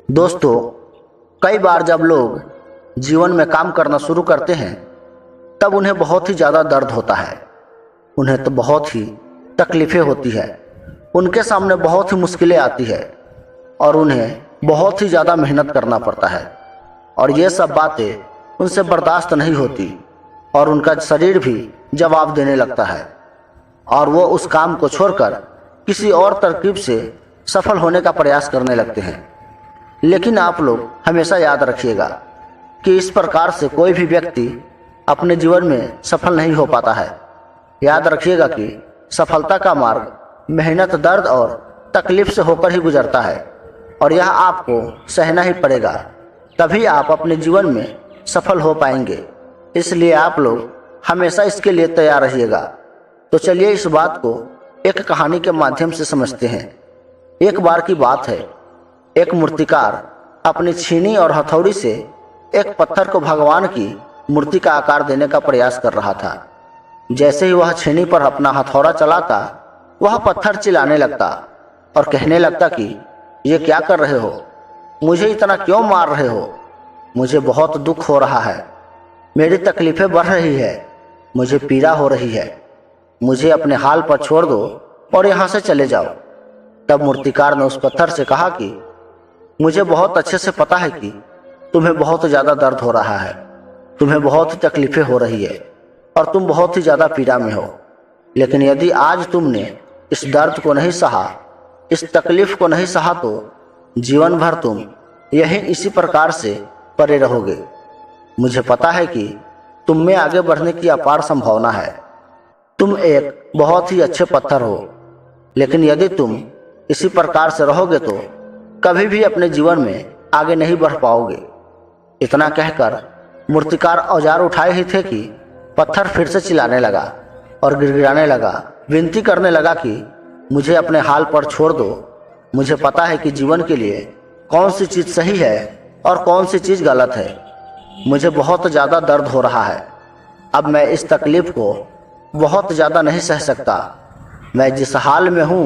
दोस्तों, कई बार जब लोग जीवन में काम करना शुरू करते हैं तब उन्हें बहुत ही ज़्यादा दर्द होता है। उन्हें तो बहुत ही तकलीफ़ें होती है, उनके सामने बहुत ही मुश्किलें आती है और उन्हें बहुत ही ज़्यादा मेहनत करना पड़ता है और ये सब बातें उनसे बर्दाश्त नहीं होती और उनका शरीर भी जवाब देने लगता है और वो उस काम को छोड़कर किसी और तरकीब से सफल होने का प्रयास करने लगते हैं। लेकिन आप लोग हमेशा याद रखिएगा कि इस प्रकार से कोई भी व्यक्ति अपने जीवन में सफल नहीं हो पाता है। याद रखिएगा कि सफलता का मार्ग मेहनत, दर्द और तकलीफ से होकर ही गुजरता है और यह आपको सहना ही पड़ेगा, तभी आप अपने जीवन में सफल हो पाएंगे। इसलिए आप लोग हमेशा इसके लिए तैयार रहिएगा। तो चलिए इस बात को एक कहानी के माध्यम से समझते हैं। एक बार की बात है, एक मूर्तिकार अपनी छीनी और हथौड़ी से एक पत्थर को भगवान की मूर्ति का आकार देने का प्रयास कर रहा था। जैसे ही वह छीनी पर अपना हथौड़ा चलाता, वह पत्थर चिल्लाने लगता और कहने लगता कि ये क्या कर रहे हो, मुझे इतना क्यों मार रहे हो, मुझे बहुत दुख हो रहा है, मेरी तकलीफ़ें बढ़ रही है, मुझे पीड़ा हो रही है, मुझे अपने हाल पर छोड़ दो और यहाँ से चले जाओ। तब मूर्तिकार ने उस पत्थर से कहा कि मुझे बहुत अच्छे से पता है कि तुम्हें बहुत ज़्यादा दर्द हो रहा है, तुम्हें बहुत तकलीफ़ें हो रही है और तुम बहुत ही ज़्यादा पीड़ा में हो। लेकिन यदि आज तुमने इस दर्द को नहीं सहा, इस तकलीफ़ को नहीं सहा, तो जीवन भर तुम यहीं इसी प्रकार से पड़े रहोगे। मुझे पता है कि तुम में आगे बढ़ने की अपार संभावना है। तुम एक बहुत ही अच्छे पत्थर हो, लेकिन यदि तुम इसी प्रकार से रहोगे तो कभी भी अपने जीवन में आगे नहीं बढ़ पाओगे। इतना कहकर मूर्तिकार औजार उठाए ही थे कि पत्थर फिर से चिल्लाने लगा और गिड़गिड़ाने लगा, विनती करने लगा कि मुझे अपने हाल पर छोड़ दो। मुझे पता है कि जीवन के लिए कौन सी चीज़ सही है और कौन सी चीज़ गलत है। मुझे बहुत ज़्यादा दर्द हो रहा है, अब मैं इस तकलीफ़ को बहुत ज़्यादा नहीं सह सकता। मैं जिस हाल में हूँ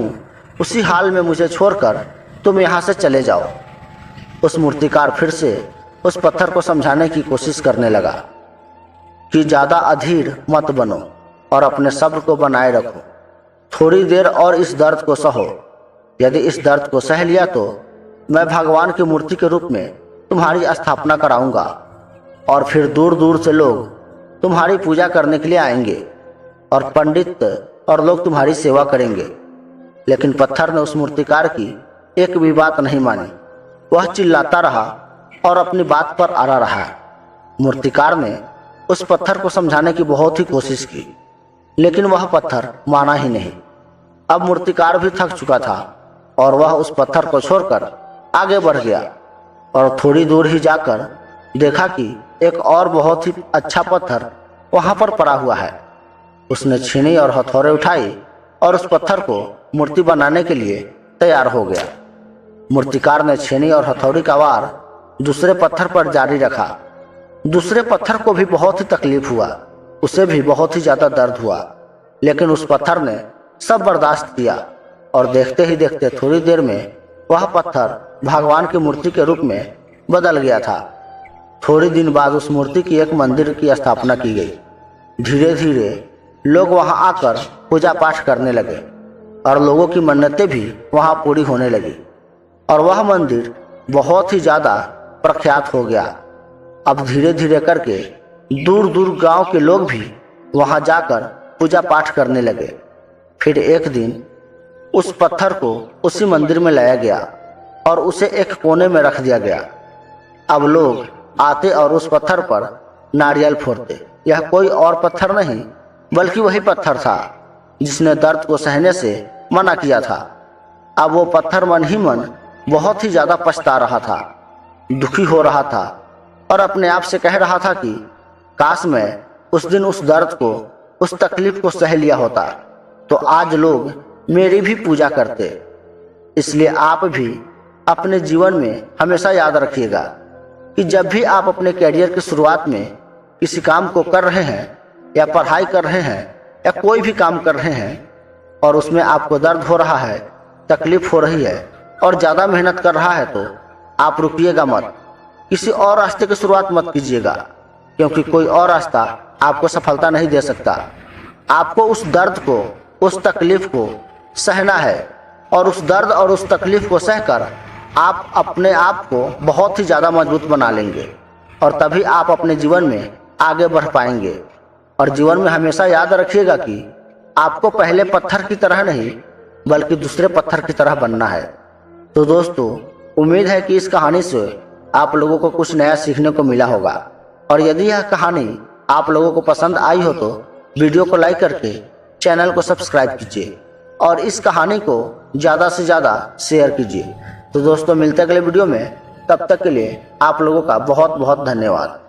उसी हाल में मुझे छोड़कर तुम यहाँ से चले जाओ। उस मूर्तिकार फिर से उस पत्थर को समझाने की कोशिश करने लगा कि ज़्यादा अधीर मत बनो और अपने सब्र को बनाए रखो। थोड़ी देर और इस दर्द को सहो। यदि इस दर्द को सह लिया तो मैं भगवान की मूर्ति के रूप में तुम्हारी स्थापना कराऊंगा और फिर दूर दूर से लोग तुम्हारी पूजा करने के लिए आएंगे और पंडित और लोग तुम्हारी सेवा करेंगे। लेकिन पत्थर ने उस मूर्तिकार की एक भी बात नहीं मानी। वह चिल्लाता रहा और अपनी बात पर अड़ा रहा। मूर्तिकार ने उस पत्थर को समझाने की बहुत ही कोशिश की, लेकिन वह पत्थर माना ही नहीं। अब मूर्तिकार भी थक चुका था और वह उस पत्थर को छोड़कर आगे बढ़ गया और थोड़ी दूर ही जाकर देखा कि एक और बहुत ही अच्छा पत्थर वहाँ पर पड़ा हुआ है। उसने छीनी और हथौड़े उठाई और उस पत्थर को मूर्ति बनाने के लिए तैयार हो गया। मूर्तिकार ने छेनी और हथौड़ी का वार दूसरे पत्थर पर जारी रखा। दूसरे पत्थर को भी बहुत ही तकलीफ हुआ, उसे भी बहुत ही ज़्यादा दर्द हुआ, लेकिन उस पत्थर ने सब बर्दाश्त किया और देखते ही देखते थोड़ी देर में वह पत्थर भगवान की मूर्ति के रूप में बदल गया था। थोड़ी दिन बाद उस मूर्ति की एक मंदिर की स्थापना की गई। धीरे धीरे लोग वहां आकर पूजा पाठ करने लगे और लोगों की मन्नतें भी वहां पूरी होने लगी और वह मंदिर बहुत ही ज़्यादा प्रख्यात हो गया। अब धीरे धीरे करके दूर दूर गांव के लोग भी वहां जाकर पूजा पाठ करने लगे। फिर एक दिन उस पत्थर को उसी मंदिर में लाया गया और उसे एक कोने में रख दिया गया। अब लोग आते और उस पत्थर पर नारियल फोड़ते। यह कोई और पत्थर नहीं बल्कि वही पत्थर था जिसने दर्द को सहने से मना किया था। अब वो पत्थर मन ही मन बहुत ही ज़्यादा पछता रहा था, दुखी हो रहा था और अपने आप से कह रहा था कि काश मैं उस दिन उस दर्द को, उस तकलीफ को सह लिया होता तो आज लोग मेरी भी पूजा करते। इसलिए आप भी अपने जीवन में हमेशा याद रखिएगा कि जब भी आप अपने कैरियर की शुरुआत में किसी काम को कर रहे हैं या पढ़ाई कर रहे हैं या कोई भी काम कर रहे हैं और उसमें आपको दर्द हो रहा है, तकलीफ हो रही है और ज़्यादा मेहनत कर रहा है, तो आप रुकिएगा मत, किसी और रास्ते की शुरुआत मत कीजिएगा, क्योंकि कोई और रास्ता आपको सफलता नहीं दे सकता। आपको उस दर्द को, उस तकलीफ को सहना है और उस दर्द और उस तकलीफ को सहकर आप अपने आप को बहुत ही ज़्यादा मजबूत बना लेंगे और तभी आप अपने जीवन में आगे बढ़ पाएंगे। और जीवन में हमेशा याद रखिएगा कि आपको पहले पत्थर की तरह नहीं बल्कि दूसरे पत्थर की तरह बनना है। तो दोस्तों, उम्मीद है कि इस कहानी से आप लोगों को कुछ नया सीखने को मिला होगा। और यदि यह कहानी आप लोगों को पसंद आई हो तो वीडियो को लाइक करके चैनल को सब्सक्राइब कीजिए और इस कहानी को ज़्यादा से ज़्यादा शेयर कीजिए। तो दोस्तों, मिलते हैं अगले वीडियो में। तब तक के लिए आप लोगों का बहुत बहुत धन्यवाद।